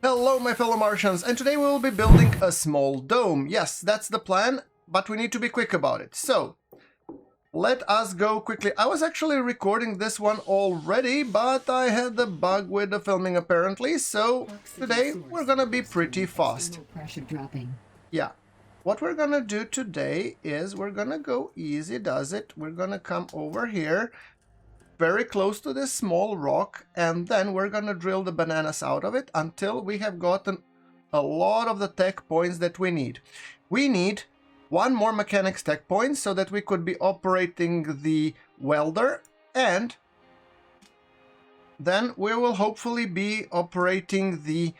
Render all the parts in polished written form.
Hello my fellow Martians, and today we will be building a small dome. Yes, that's the plan, but we need to be quick about it. So, let us go quickly. I was actually recording this one already, but I had the bug with the filming apparently, so today we're gonna be pretty fast. Pressure dropping. Yeah. What we're gonna do today is we're gonna go easy does it. We're gonna come over here very close to this small rock, and then we're gonna drill the bananas out of it until we have gotten a lot of the tech points that we need. We need one more mechanics tech point so that we could be operating the welder, and then we will hopefully be operating the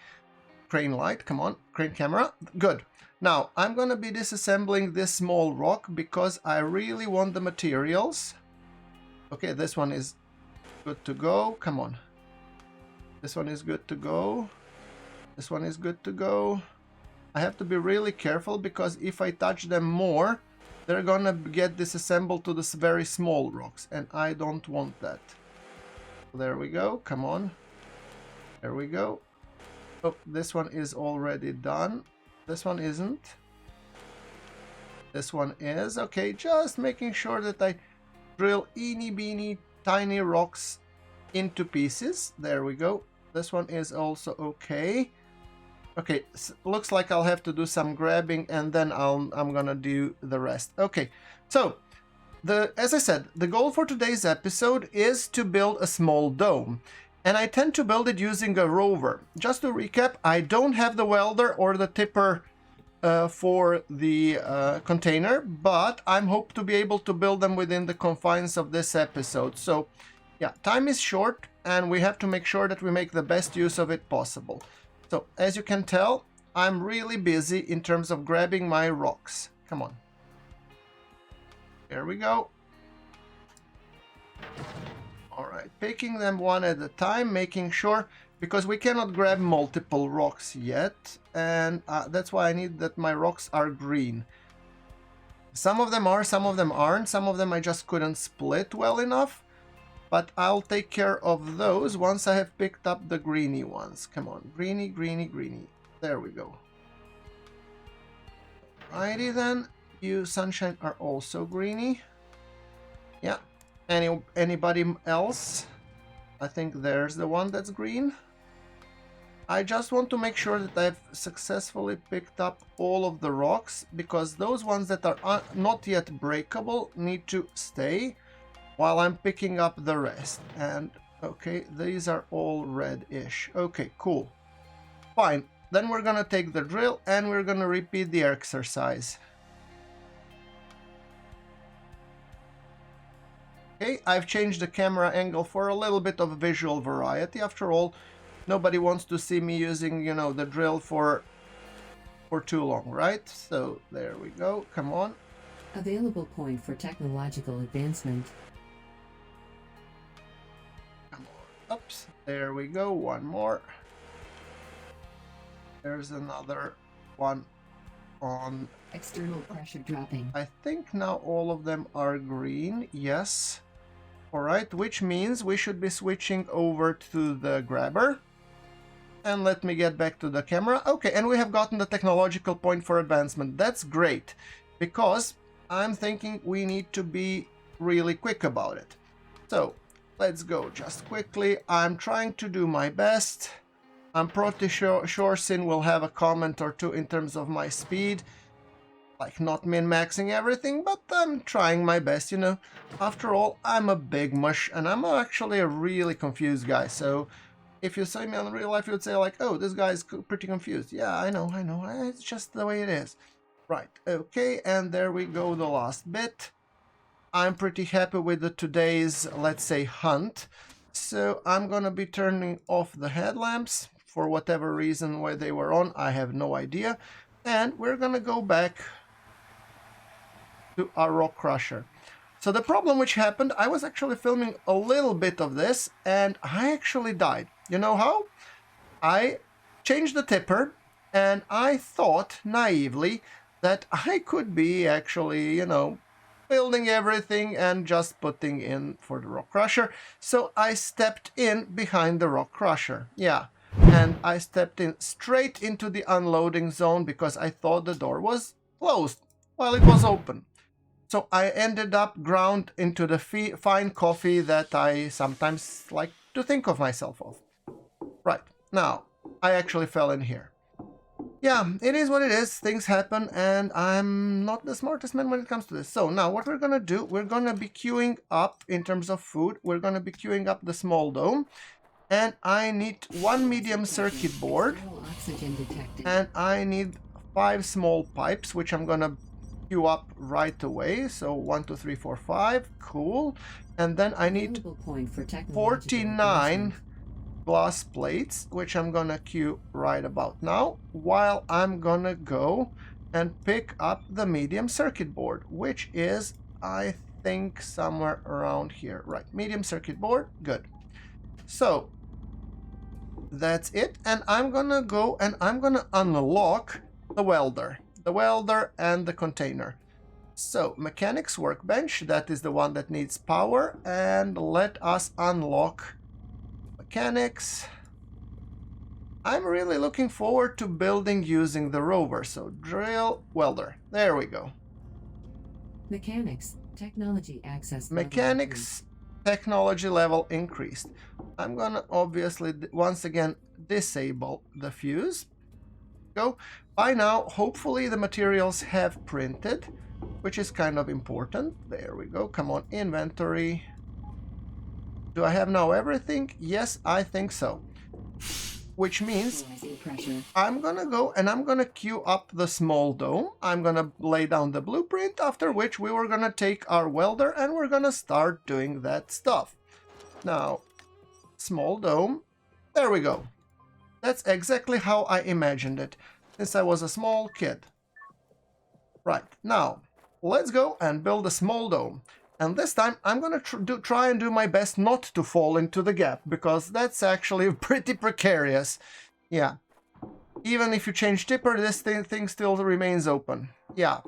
crane light. Come on, crane camera. Good. Now I'm gonna be disassembling this small rock because I really want the materials. Okay, this one is good to go. Come on. This one is good to go. This one is good to go. I have to be really careful because if I touch them more, they're gonna get disassembled to this very small rocks, and I don't want that. There we go. Come on. There we go. Oh, this one is already done. This one isn't. This one is. Okay, just making sure that I drill eeny beeny tiny rocks into pieces. There we go. This one is also okay. Okay, looks like I'll have to do some grabbing and then I'm gonna do the rest. Okay, so as I said, the goal for today's episode is to build a small dome, and I tend to build it using a rover. Just to recap, I don't have the welder or the tipper for the container, but I'm hope to be able to build them within the confines of this episode. So yeah, time is short and we have to make sure that we make the best use of it possible. So as you can tell, I'm really busy in terms of grabbing my rocks. Come on. There we go. All right, picking them one at a time, making sure, because we cannot grab multiple rocks yet, and that's why I need that my rocks are green. Some of them are, some of them aren't, some of them I just couldn't split well enough, but I'll take care of those once I have picked up the greeny ones. Come on, greeny, greeny, greeny. There we go. Alrighty then, you sunshine are also greeny. Yeah. Anybody else? I think there's the one that's green. I just want to make sure that I've successfully picked up all of the rocks, because those ones that are not yet breakable need to stay while I'm picking up the rest. And okay, these are all red-ish. Okay, cool. Fine. Then we're gonna take the drill and we're gonna repeat the exercise. Okay, I've changed the camera angle for a little bit of visual variety. After all, nobody wants to see me using, the drill for too long, right? So there we go. Come on. Available point for technological advancement. Come on. Oops. There we go. One more. There's another one on External pressure dropping. I think now all of them are green. Yes. Alright, which means we should be switching over to the grabber. And let me get back to the camera. Okay, and we have gotten the technological point for advancement. That's great, because I'm thinking we need to be really quick about it. So, let's go just quickly. I'm trying to do my best. I'm pretty sure Sin will have a comment or two in terms of my speed. Like, not min-maxing everything, but I'm trying my best, After all, I'm a big mush, and I'm actually a really confused guy, so if you saw me in real life, you would say like, oh, this guy's pretty confused. Yeah, I know, it's just the way it is. Right, okay, and there we go, the last bit. I'm pretty happy with today's, let's say, hunt, so I'm gonna be turning off the headlamps, for whatever reason why they were on, I have no idea, and we're gonna go back to our rock crusher. So the problem which happened, I was actually filming a little bit of this and I actually died. You know how? I changed the tipper and I thought naively that I could be actually, building everything and just putting in for the rock crusher. So I stepped in behind the rock crusher. Yeah, and I stepped in straight into the unloading zone because I thought the door was closed while it was open. So I ended up ground into the fine coffee that I sometimes like to think of myself of. Right, now, I actually fell in here. Yeah, it is what it is. Things happen, and I'm not the smartest man when it comes to this. So now what we're gonna do, we're gonna be queuing up in terms of food. We're gonna be queuing up the small dome. And I need 1 medium circuit board. And I need 5 small pipes, which I'm gonna queue up right away. So 1, 2, 3, 4, 5. Cool. And then I need 49 glass plates, which I'm gonna queue right about now, while I'm gonna go and pick up the medium circuit board, which is, I think, somewhere around here. Right, medium circuit board, good. So that's it, and I'm gonna go and I'm gonna unlock the welder and the container. So mechanics workbench, that is the one that needs power, and let us unlock mechanics. I'm really looking forward to building using the Rover. So drill, welder, there we go. Mechanics, technology access. Mechanics, technology level increased. I'm gonna obviously once again disable the fuse. Go. By now, hopefully the materials have printed, which is kind of important. There we go. Come on, inventory. Do I have now everything? Yes, I think so. Which means I'm gonna go and I'm gonna queue up the small dome. I'm gonna lay down the blueprint, after which we were gonna take our welder and we're gonna start doing that stuff. Now, small dome. There we go. That's exactly how I imagined it since I was a small kid. Right, now, let's go and build a small dome. And this time, I'm gonna try and do my best not to fall into the gap, because that's actually pretty precarious. Yeah. Even if you change tipper, this thing still remains open. Yeah.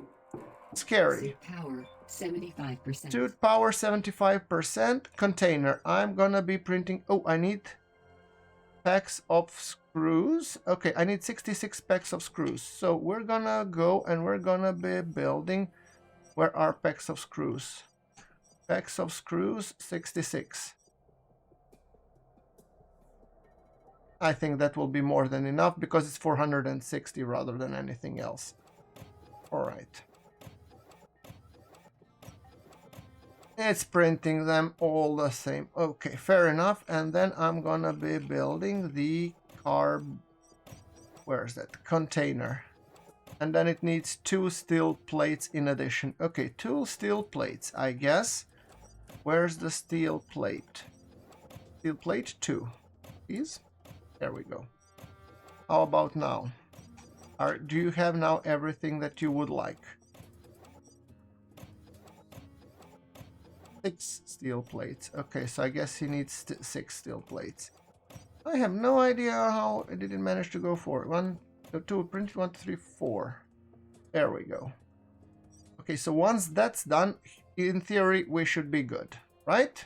Scary. Power 75%. Suit power 75%. Container. I'm gonna be printing... Oh, I need packs of screws. Okay, I need 66 packs of screws. So we're gonna go and we're gonna be building... Where are packs of screws? Packs of screws, 66. I think that will be more than enough because it's 460 rather than anything else. All right. It's printing them all the same. Okay, fair enough. And then I'm gonna be building the where is that? Container. And then it needs 2 steel plates in addition. Okay, 2 steel plates, I guess. Where's the steel plate? Steel plate 2. Please? There we go. How about now? Do you have now everything that you would like? 6 steel plates. Okay, so I guess he needs 6 steel plates. I have no idea how I didn't manage to go for it. 1, 2, print 1, 2, 3, 4. There we go. Okay, so once that's done, in theory, we should be good, right?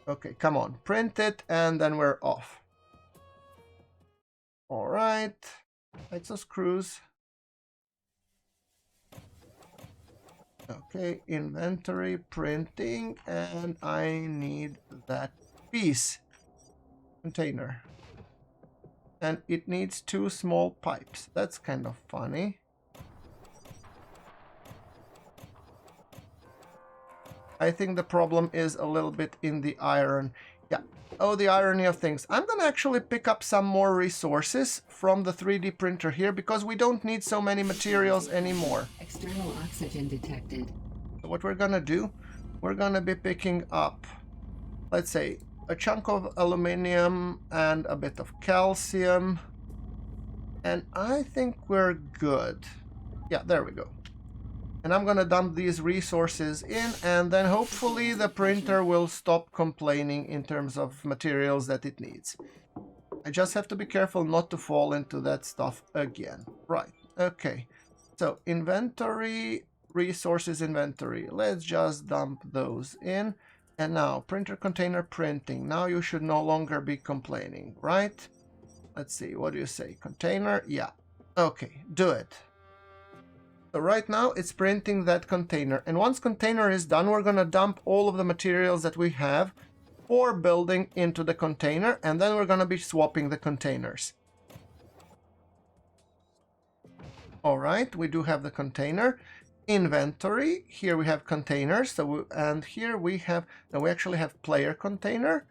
Okay, come on, print it, and then we're off. All right, packs of screws. Okay, inventory, printing, and I need that piece. Container. And it needs 2 small pipes. That's kind of funny. I think the problem is a little bit in the iron. Yeah. Oh, the irony of things. I'm gonna actually pick up some more resources from the 3D printer here because we don't need so many materials anymore. External oxygen detected. So what we're gonna do, we're gonna be picking up, let's say, a chunk of aluminum and a bit of calcium. And I think we're good. Yeah, there we go. And I'm gonna dump these resources in, and then hopefully the printer will stop complaining in terms of materials that it needs. I just have to be careful not to fall into that stuff again. Right, okay. So inventory, resources inventory. Let's just dump those in. And now, printer container printing. Now you should no longer be complaining, right? Let's see, what do you say? Container? Yeah. Okay, do it. So right now it's printing that container. And once container is done, we're gonna dump all of the materials that we have for building into the container, and then we're gonna be swapping the containers. All right, we do have the container. Inventory, here we have containers. And here we have, no, we actually have player container.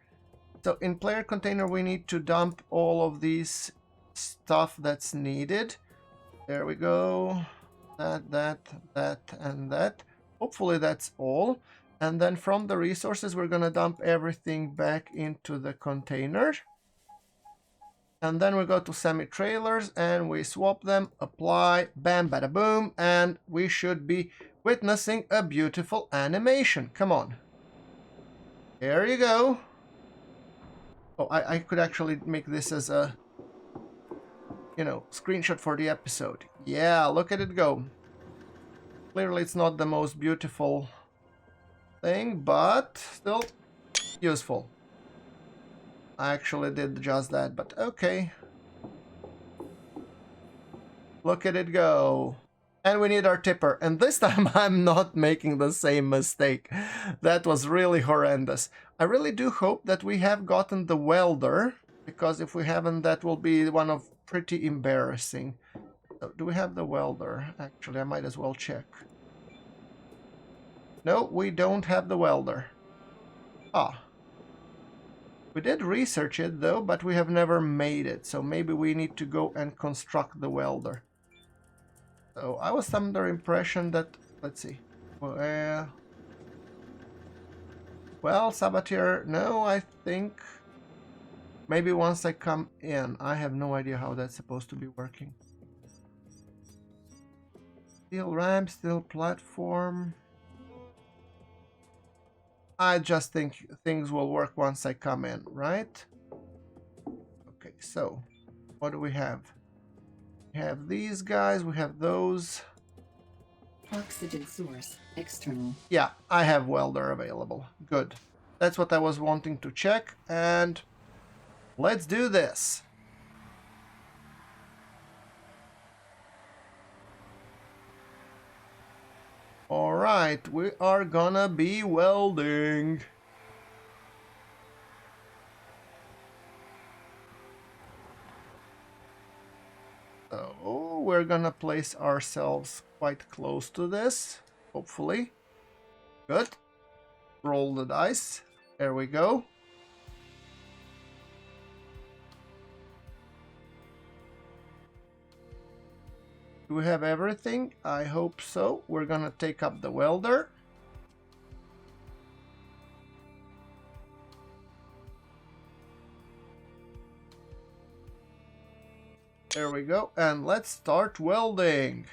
So in player container, we need to dump all of these stuff that's needed. There we go. That, and that. Hopefully that's all. And then from the resources, we're gonna dump everything back into the container. And then we go to semi-trailers and we swap them, apply, bam, bada boom, and we should be witnessing a beautiful animation. Come on. There you go. Oh, I could actually make this as a, you know, screenshot for the episode. Yeah, look at it go. Clearly it's not the most beautiful thing, but still useful. I actually did just that, but okay. Look at it go. And we need our tipper. And this time I'm not making the same mistake. That was really horrendous. I really do hope that we have gotten the welder, because if we haven't, that will be one of pretty embarrassing. So, do we have the welder? Actually, I might as well check. No, we don't have the welder. Ah. We did research it though, but we have never made it. So maybe we need to go and construct the welder. So I was under impression that, let's see. Well, Sabatier, no, I think maybe once I come in. I have no idea how that's supposed to be working. Steel ramp, steel platform. I just think things will work once I come in, right? Okay, so what do we have? We have these guys, we have those. Oxygen source, external. Yeah, I have welder available. Good. That's what I was wanting to check, and let's do this. Alright, we are gonna be welding. So we're gonna place ourselves quite close to this, hopefully. Good. Roll the dice. There we go. Do we have everything? I hope so. We're gonna take up the welder. There we go. And let's start welding.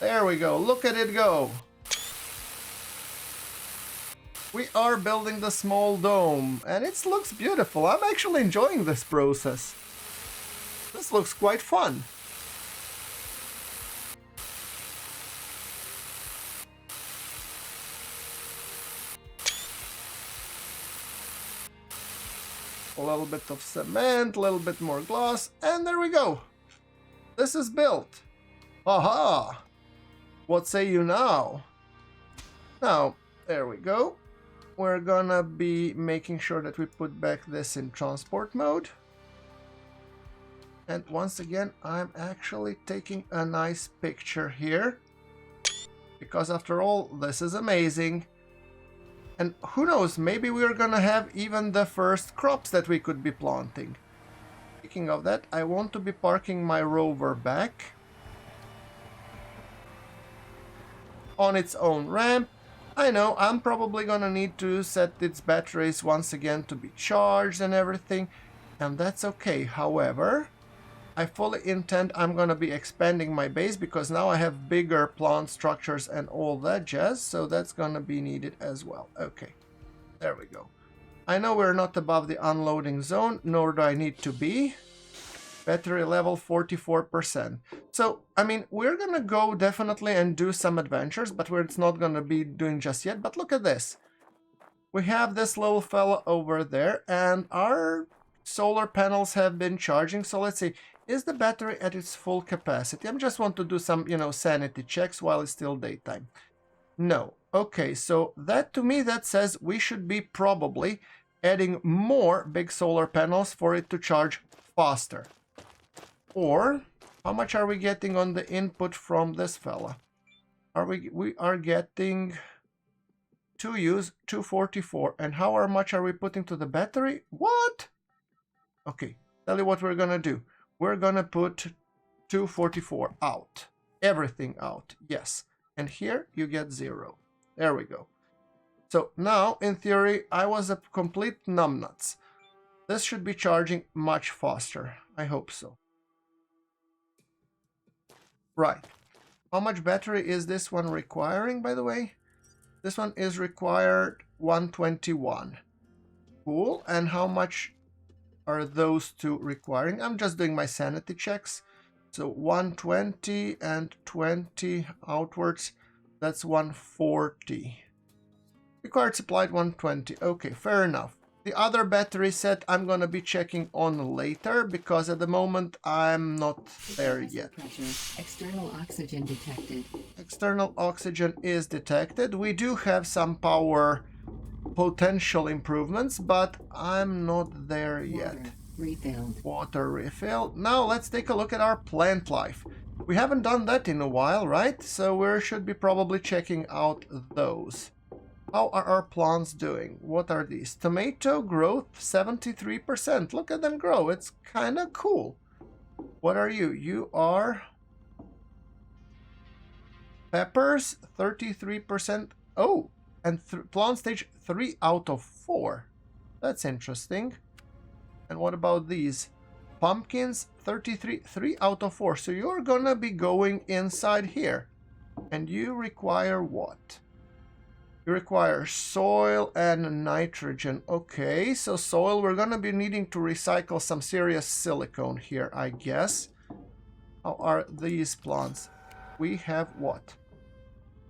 There we go. Look at it go. We are building the small dome, and it looks beautiful. I'm actually enjoying this process. This looks quite fun. A little bit of cement, a little bit more glass, and there we go. This is built. Aha! What say you now? Now, there we go. We're gonna be making sure that we put back this in transport mode. And once again, I'm actually taking a nice picture here. Because after all, this is amazing. And who knows, maybe we're gonna have even the first crops that we could be planting. Speaking of that, I want to be parking my Rover back on its own ramp. I know, I'm probably gonna need to set its batteries once again to be charged and everything, and that's okay. However, I fully intend I'm gonna be expanding my base because now I have bigger plant structures and all that jazz, so that's gonna be needed as well. Okay, there we go. I know we're not above the unloading zone, nor do I need to be. Battery level 44%. So, I mean, we're gonna go definitely and do some adventures, but it's not gonna be doing just yet. But look at this. We have this little fella over there, and our solar panels have been charging. So let's see, is the battery at its full capacity? I just want to do some, sanity checks while it's still daytime. No. Okay, so that to me, that says we should be probably adding more big solar panels for it to charge faster. Or, how much are we getting on the input from this fella? We are getting 244. And how much are we putting to the battery? What? Okay, tell you what we're gonna do. We're gonna put 244 out. Everything out, yes. And here you get 0. There we go. So now, in theory, I was a complete numbnuts. This should be charging much faster. I hope so. Right. How much battery is this one requiring, by the way? This one is required 121. Cool. And how much are those two requiring? I'm just doing my sanity checks. So 120 and 20 outwards. That's 140. Required supplied 120. Okay, fair enough. The other battery set I'm going to be checking on later because at the moment I'm not there yet. External oxygen detected. External oxygen is detected. We do have some power potential improvements, but I'm not there yet. Refilled. Water refill. Now let's take a look at our plant life. We haven't done that in a while, right? So we should be probably checking out those. How are our plants doing? What are these? Tomato growth 73%. Look at them grow. It's kind of cool. What are you? You are peppers 33%. Oh, and plant stage 3 out of 4. That's interesting. And what about these? Pumpkins 33, 3 out of 4. So you're gonna be going inside here. And you require what? You require soil and nitrogen. Okay, so soil, we're gonna be needing to recycle some serious silicone here, I guess. How are these plants? We have what?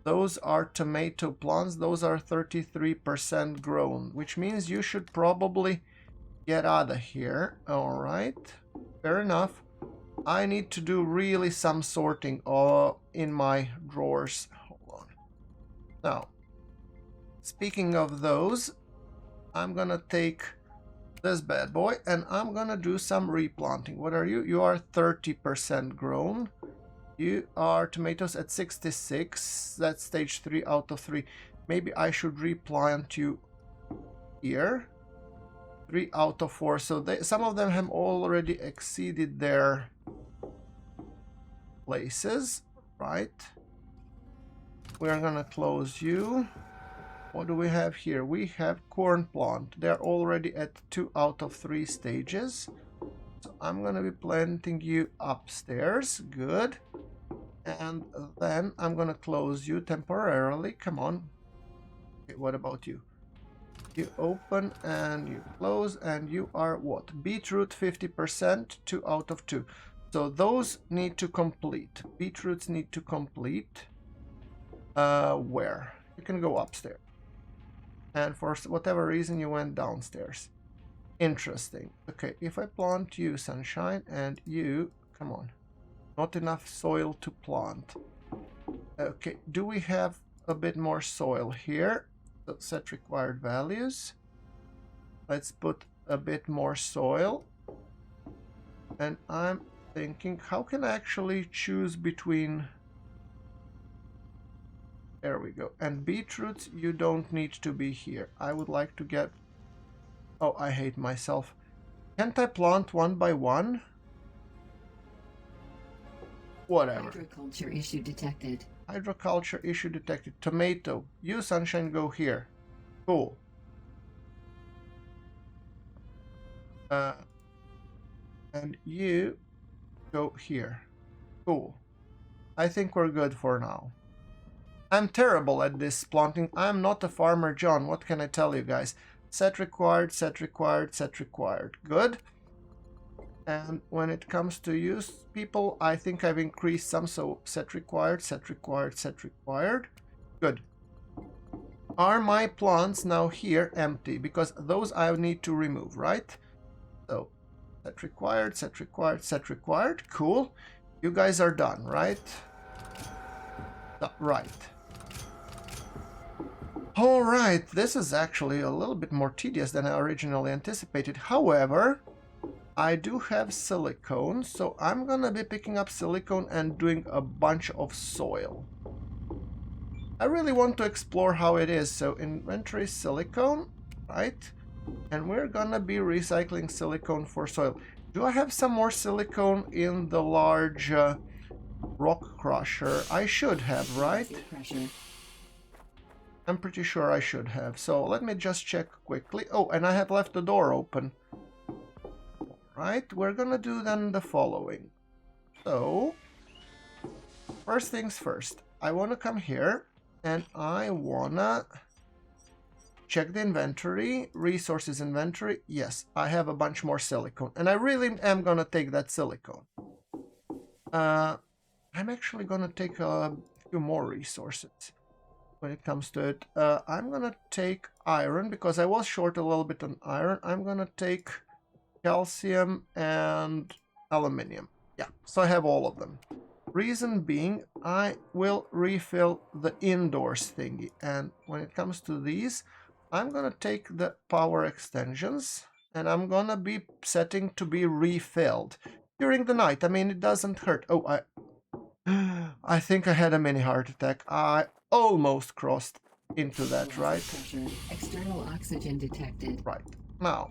Those are tomato plants. Those are 33% grown, which means you should probably get out of here. All right, fair enough. I need to do really some sorting in my drawers. Hold on. Now, speaking of those, I'm gonna take this bad boy and I'm gonna do some replanting. What are you? You are 30% grown. You are tomatoes at 66. That's stage 3 out of 3. Maybe I should replant you here. 3 out of 4. So some of them have already exceeded their places, right? We're gonna close you. What do we have here? We have corn plant. They're already at 2 out of 3 stages. So I'm gonna be planting you upstairs. Good. And then I'm gonna close you temporarily. Come on. Okay, what about you? You open and you close, and you are what? Beetroot 50%, 2 out of 2. So those need to complete. Beetroots need to complete. Where? You can go upstairs. And for whatever reason you went downstairs. Interesting. Okay, if I plant you, Sunshine, and you... Come on. Not enough soil to plant. Okay, do we have a bit more soil here? So set required values. Let's put a bit more soil. And I'm thinking, how can I actually choose between... There we go. And beetroots, you don't need to be here. I would like to get... Oh, I hate myself. Can't I plant one by one? Whatever. Hydroculture issue detected. Hydroculture issue detected. Tomato. You, Sunshine, go here. Cool. And you go here. Cool. I think we're good for now. I'm terrible at this planting. I'm not a farmer John. What can I tell you guys? Set required, set required, set required. Good. And when it comes to use people, I think I've increased some. So set required, set required, set required. Good. Are my plants now here empty? Because those I need to remove, right? So set required, set required, set required. Cool. You guys are done, right? Right. All right, this is actually a little bit more tedious than I originally anticipated. However, I do have silicone, so I'm gonna be picking up silicone and doing a bunch of soil. I really want to explore how it is, so inventory silicone, right? And we're gonna be recycling silicone for soil. Do I have some more silicone in the large rock crusher? I should have, right? I'm pretty sure I should have. So let me just check quickly. Oh, and I have left the door open. Right, we're gonna do then the following. So, first things first. I wanna come here and I wanna check the inventory, resources inventory. Yes, I have a bunch more silicone, and I really am gonna take that silicone. I'm actually gonna take a few more resources when it comes to it. I'm gonna take iron because I was short a little bit on iron. I'm gonna take calcium and aluminium. Yeah, so I have all of them. Reason being, I will refill the indoors thingy, and when it comes to these, I'm gonna take the power extensions and I'm gonna be setting to be refilled during the night. I mean, it doesn't hurt. Oh, I think I had a mini heart attack. I almost crossed into that, right? External oxygen detected. Right. Now,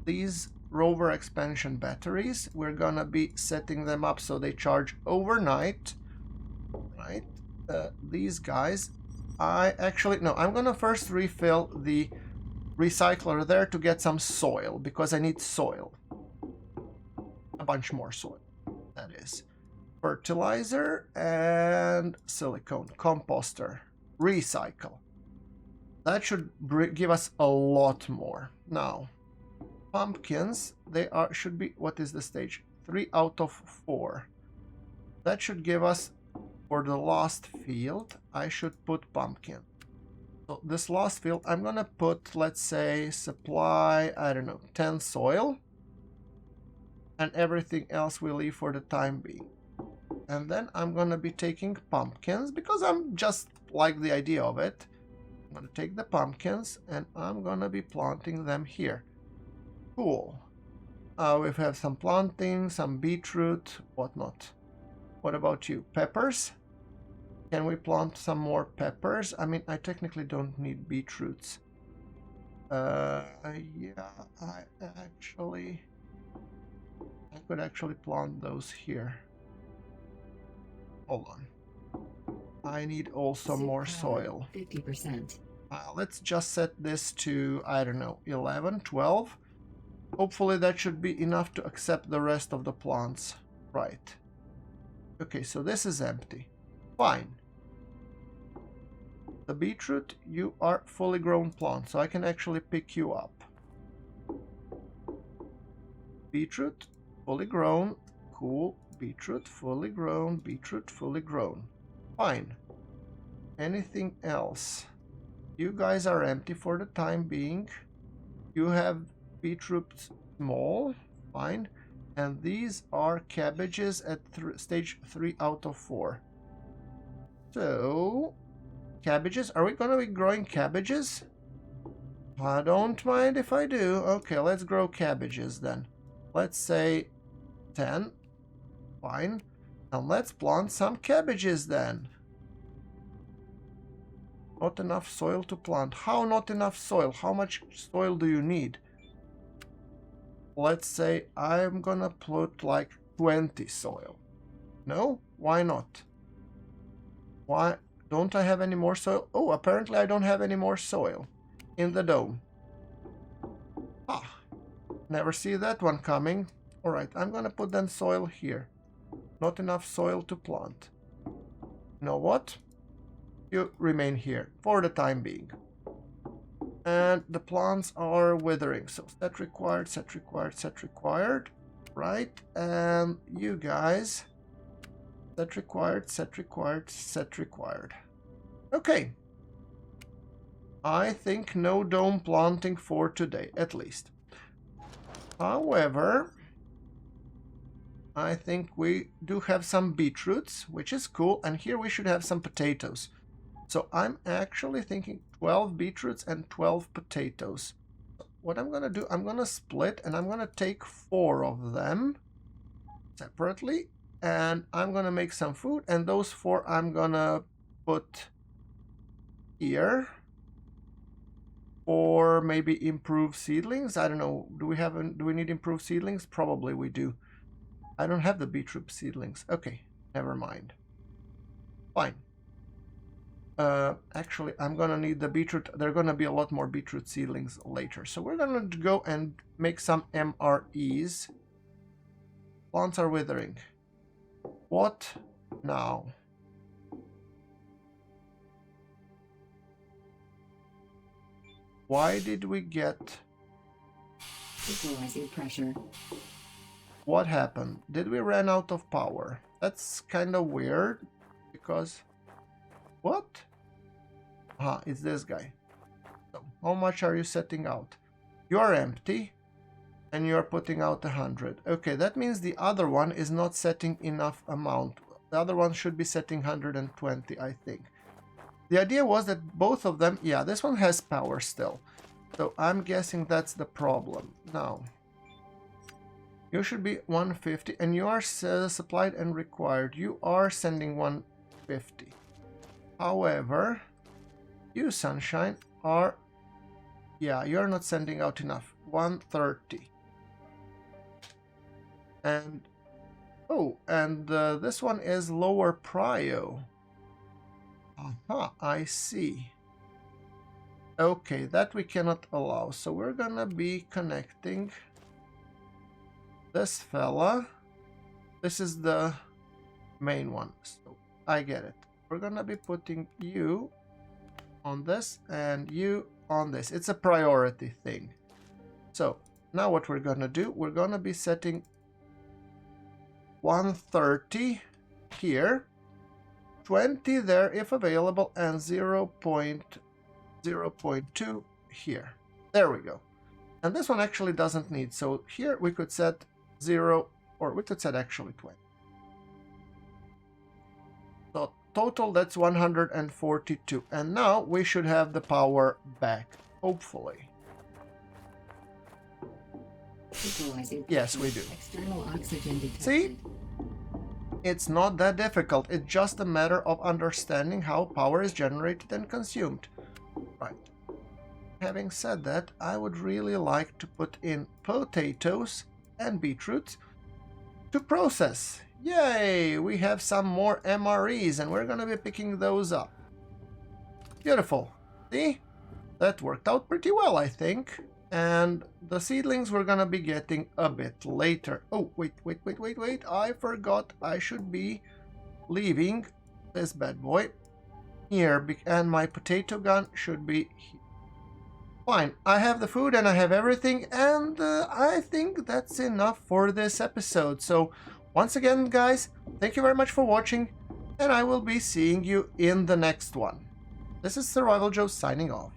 these Rover expansion batteries, we're gonna be setting them up so they charge overnight, right? These guys, I'm gonna first refill the recycler there to get some soil, because I need soil. A bunch more soil, that is. Fertilizer and silicone, composter, recycle. That should give us a lot more. Now, pumpkins, should be, what is the stage? 3 out of 4. That should give us, for the last field, I should put pumpkin. So this last field, I'm gonna put, let's say, supply, I don't know, 10 soil. And everything else we leave for the time being. And then I'm gonna be taking pumpkins, because I'm just like the idea of it. I'm gonna take the pumpkins and I'm gonna be planting them here. Cool. We have some planting, some beetroot, whatnot. What about you? Peppers? Can we plant some more peppers? I mean, I technically don't need beetroots. Yeah, I could actually plant those here. Hold on. I need also more soil. 50%. Let's just set this to, I don't know, 11, 12. Hopefully that should be enough to accept the rest of the plants. Right. Okay, so this is empty. Fine. The beetroot, you are fully grown plant, so I can actually pick you up. Beetroot, fully grown. Cool. Beetroot, fully grown. Beetroot, fully grown. Fine. Anything else? You guys are empty for the time being. You have beetroot small. Fine. And these are cabbages at stage 3 out of 4. So, cabbages. Are we going to be growing cabbages? I don't mind if I do. Okay, let's grow cabbages then. Let's say 10. Fine. And let's plant some cabbages then. Not enough soil to plant. How not enough soil? How much soil do you need? Let's say I'm gonna put like 20 soil. No? Why not? Why don't I have any more soil? Oh, apparently I don't have any more soil in the dome. Ah, never see that one coming. Alright, I'm gonna put then soil here. Not enough soil to plant. You know what? You remain here for the time being. And the plants are withering, so set required, set required, set required. Right, and you guys, set required, set required, set required. Okay, I think no dome planting for today, at least. However, I think we do have some beetroots, which is cool, and here we should have some potatoes. So I'm actually thinking 12 beetroots and 12 potatoes. What I'm gonna do, I'm gonna split, and I'm gonna take 4 of them separately, and I'm gonna make some food, and those 4 I'm gonna put here. Or maybe improve seedlings. I don't know. Do we need improved seedlings? Probably we do. I don't have the beetroot seedlings. Okay, never mind. Fine. Actually, I'm gonna need the beetroot. There are gonna be a lot more beetroot seedlings later. So we're gonna go and make some MREs. Plants are withering. What now? Why did we get... Equalizing pressure. What happened? Did we run out of power? That's kind of weird, because... What? Ah, it's this guy. So, how much are you setting out? You are empty, and you are putting out 100. Okay, that means the other one is not setting enough amount. The other one should be setting 120, I think. The idea was that both of them, yeah, this one has power still. So I'm guessing that's the problem. Now, you should be 150, and you are supplied and required. You are sending 150. However, you, Sunshine, are, yeah, you're not sending out enough. 130. And, oh, and this one is lower prio. Aha, I see. Okay, that we cannot allow. So we're gonna be connecting this fella. This is the main one. So I get it. We're gonna be putting you on this and you on this. It's a priority thing. So now what we're gonna do, we're gonna be setting 130 here. 20 there if available, and 0.2 here. There we go. And this one actually doesn't need, so here we could set 0, or we could set actually 20. So total, that's 142. And now we should have the power back, hopefully. Yes, we do. External oxygen detected. See? It's not that difficult. It's just a matter of understanding how power is generated and consumed. Right. Having said that, I would really like to put in potatoes and beetroots to process. Yay! We have some more MREs, and we're gonna be picking those up. Beautiful. See? That worked out pretty well, I think. And the seedlings we're gonna be getting a bit later. Oh, wait. I forgot I should be leaving this bad boy here, and my potato gun should be here. Fine, I have the food and I have everything, and I think that's enough for this episode. So once again, guys, thank you very much for watching, and I will be seeing you in the next one. This is Survival Joe signing off.